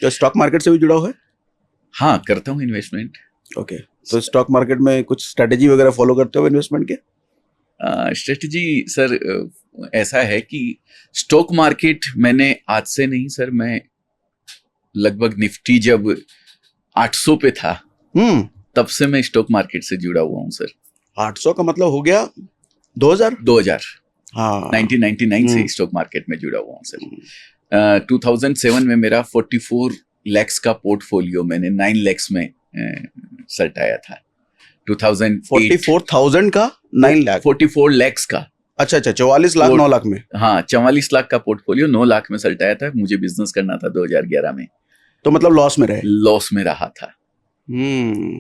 तो stock market से भी जुड़ा हुआ है? हाँ, करता हूँ इन्वेस्टमेंट। ओके, तो स्टॉक मार्केट में कुछ स्ट्रेटेजी वगैरह फॉलो करते हो इन्वेस्टमेंट के? स्ट्रेटजी सर ऐसा है कि स्टॉक मार्केट मैंने आज से नहीं सर, मैं लगभग निफ्टी जब 800 पे था तब से मैं स्टॉक मार्केट से जुड़ा हुआ हूँ सर। 800 का मतलब हो गया 2000? हाँ, 1999 से स्टॉक मार्केट में जुड़ा हुआ हूँ सर। 2007 में मेरा 44 लैक्स का पोर्टफोलियो मैंने 9 लैक्स में सल्टाया था। 44,000 का 9 लाख? 44 लैक्स का। अच्छा, 44 लाख 9 लाख में? हाँ, 44 लाख का पोर्टफोलियो 9 लाख में सल्टाया था। मुझे बिजनेस करना था 2011 में। तो मतलब लॉस में रहे? लॉस में रहा था।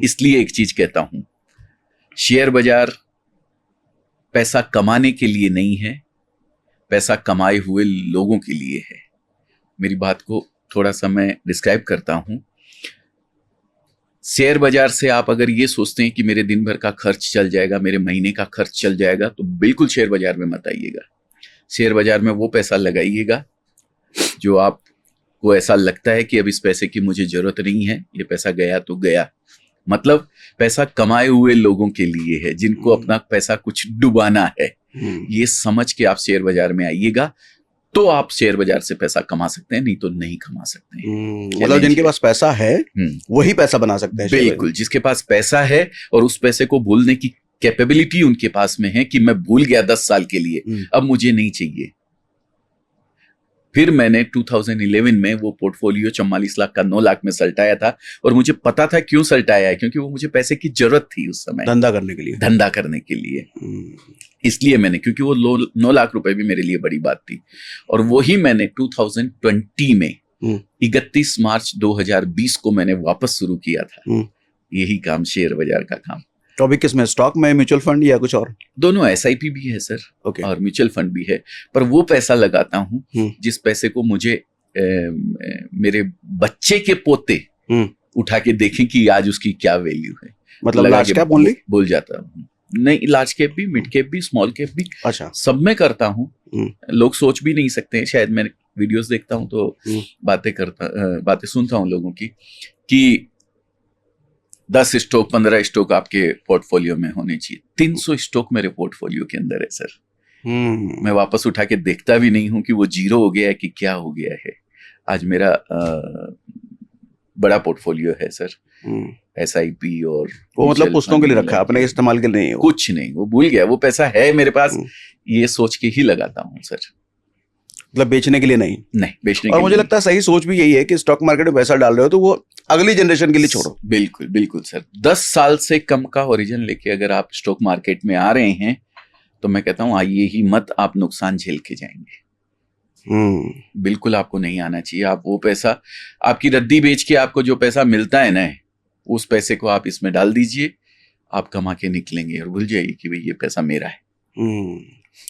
इसलिए एक चीज कहता हूं, शेयर बाजार पैसा कमाने के लिए नहीं है, पैसा कमाए हुए लोगों के लिए है। मेरी बात को थोड़ा सा मैं डिस्क्राइब करता हूं। शेयर बाजार से आप अगर ये सोचते हैं कि मेरे दिन भर का खर्च चल जाएगा, मेरे महीने का खर्च चल जाएगा, तो बिल्कुल शेयर बाजार में मत आइएगा। शेयर बाजार में वो पैसा लगाइएगा जो आपको ऐसा लगता है कि अब इस पैसे की मुझे जरूरत नहीं है, ये पैसा गया तो गया। मतलब पैसा कमाए हुए लोगों के लिए है, जिनको अपना पैसा कुछ डुबाना है। ये समझ के आप शेयर बाजार में आइएगा तो आप शेयर बाजार से पैसा कमा सकते हैं, नहीं तो नहीं कमा सकते हैं। मतलब जिनके पास पैसा है वही पैसा बना सकते हैं। बिल्कुल, जिसके पास पैसा है और उस पैसे को भूलने की कैपेबिलिटी उनके पास में है कि मैं भूल गया 10 साल के लिए, अब मुझे नहीं चाहिए। फिर मैंने 2011 में वो पोर्टफोलियो 44 लाख का 9 लाख में सल्टाया था, और मुझे पता था क्यों सल्टाया है, क्योंकि वो मुझे पैसे की जरूरत थी उस समय, धंधा करने के लिए। इसलिए मैंने, क्योंकि वो 9 लाख रुपए भी मेरे लिए बड़ी बात थी। और वही मैंने 2020 में 31 मार्च 2020 को मैंने वापस शुरू किया था यही काम, शेयर बाजार का काम। तो अभी किस में, स्टॉक में, म्यूचुअल फंड या कुछ और? दोनों, SIP भी है सर, और म्यूचुअल फंड भी है। पर वो पैसा लगाता हूँ जिस पैसे को मुझे मेरे बच्चे के पोते उठा के देखें कि आज उसकी क्या वैल्यू है। मतलब लार्ज कैप ओनली बोल जाता हूँ? नहीं, लार्ज कैप भी, मिड कैप भी, स्मॉल कैप भी, अच्छा, सब में करता हूँ। लोग सोच भी नहीं सकते हैं, शायद मैं वीडियोस देखता हूँ तो बातें सुनता हूँ लोगों की कि 10 स्टॉक 15 स्टॉक आपके पोर्टफोलियो में होने चाहिए। 300 स्टॉक मेरे पोर्टफोलियो के अंदर है सर। मैं वापस उठा के देखता भी नहीं हूं कि वो जीरो हो गया है कि क्या हो गया है। आज मेरा बड़ा पोर्टफोलियो है सर, SIP। और वो मतलब पुस्तकों के लिए रखा है, अपने इस्तेमाल के लिए नहीं? कुछ नहीं, वो भूल गया, वो पैसा है मेरे पास, ये सोच के ही लगाता हूँ सर। मतलब बेचने के लिए नहीं? नहीं, बेचने और के मुझे लिए लगता है सही सोच भी यही है कि स्टॉक मार्केट में पैसा डाल रहे हो तो वो अगली जनरेशन के लिए छोड़ो। बिल्कुल बिल्कुल सर। 10 साल से कम का ओरिजिन लेके अगर आप स्टॉक मार्केट में आ रहे हैं तो मैं कहता हूं आइए ही मत, आप नुकसान झेल के जाएंगे। बिल्कुल आपको नहीं आना चाहिए। आप वो पैसा, आपकी रद्दी बेच के आपको जो पैसा मिलता है ना, उस पैसे को आप इसमें डाल दीजिए, आप कमा के निकलेंगे और भूल जाइए कि भाई ये पैसा मेरा है।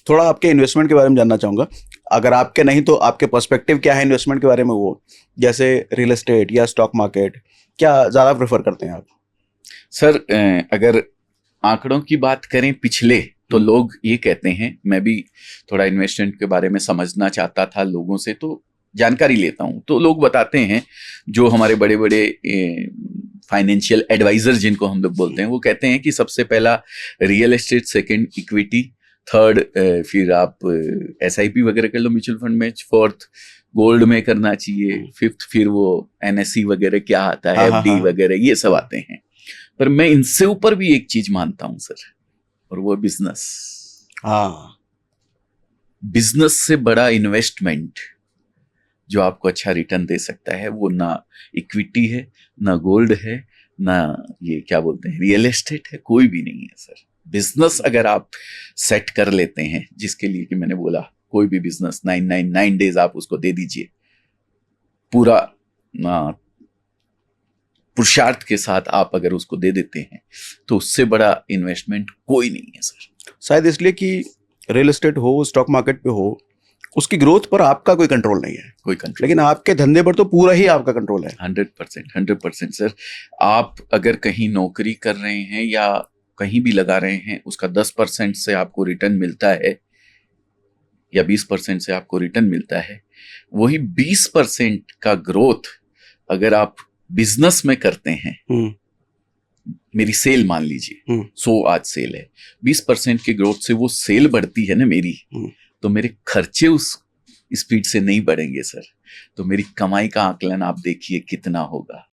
थोड़ा आपके इन्वेस्टमेंट के बारे में जानना चाहूंगा, अगर आपके नहीं तो आपके पर्सपेक्टिव क्या है इन्वेस्टमेंट के बारे में? वो जैसे रियल एस्टेट या स्टॉक मार्केट, क्या ज्यादा प्रेफर करते हैं आप? सर अगर आंकड़ों की बात करें पिछले, तो लोग ये कहते हैं, मैं भी थोड़ा इन्वेस्टमेंट के बारे में समझना चाहता था लोगों से, तो जानकारी लेता हूं, तो लोग बताते हैं, जो हमारे बड़े बड़े फाइनेंशियल एडवाइजर जिनको हम लोग बोलते हैं, वो कहते हैं कि सबसे पहला real estate, second equity, third फिर आप SIP वगैरह कर लो म्यूचुअल फंड में, फोर्थ गोल्ड में करना चाहिए, फिफ्थ फिर वो NSE वगैरह क्या आता है, FD वगैरह, ये सब आते हैं। पर मैं इनसे ऊपर भी एक चीज मानता हूं सर, और वो बिजनेस। बिजनेस से बड़ा इन्वेस्टमेंट जो आपको अच्छा रिटर्न दे सकता है वो ना इक्विटी है, ना गोल्ड है, ना ये क्या बोलते हैं रियल एस्टेट है, कोई भी नहीं है सर। बिजनेस अगर आप सेट कर लेते हैं, जिसके लिए कि मैंने बोला कोई भी बिजनेस 999 डेज आप उसको दे दीजिए, पूरा पुरुषार्थ के साथ आप अगर उसको दे देते हैं, तो उससे बड़ा इन्वेस्टमेंट कोई नहीं है सर। शायद इसलिए कि रियल एस्टेट हो, स्टॉक मार्केट पे हो, उसकी ग्रोथ पर आपका कोई कंट्रोल नहीं है, कोई कंट्रोल, लेकिन आपके धंधे पर तो पूरा ही आपका कंट्रोल है। 100% सर। आप अगर कहीं नौकरी कर रहे हैं या कहीं भी लगा रहे हैं, उसका 10% से आपको रिटर्न मिलता है या 20% से आपको रिटर्न मिलता है, वही 20% का ग्रोथ अगर आप बिजनेस में करते हैं, मेरी सेल मान लीजिए 100 आज सेल है, 20% के ग्रोथ से वो सेल बढ़ती है ना मेरी, तो मेरे खर्चे उस स्पीड से नहीं बढ़ेंगे सर। तो मेरी कमाई का आकलन आप देखिए कितना होगा।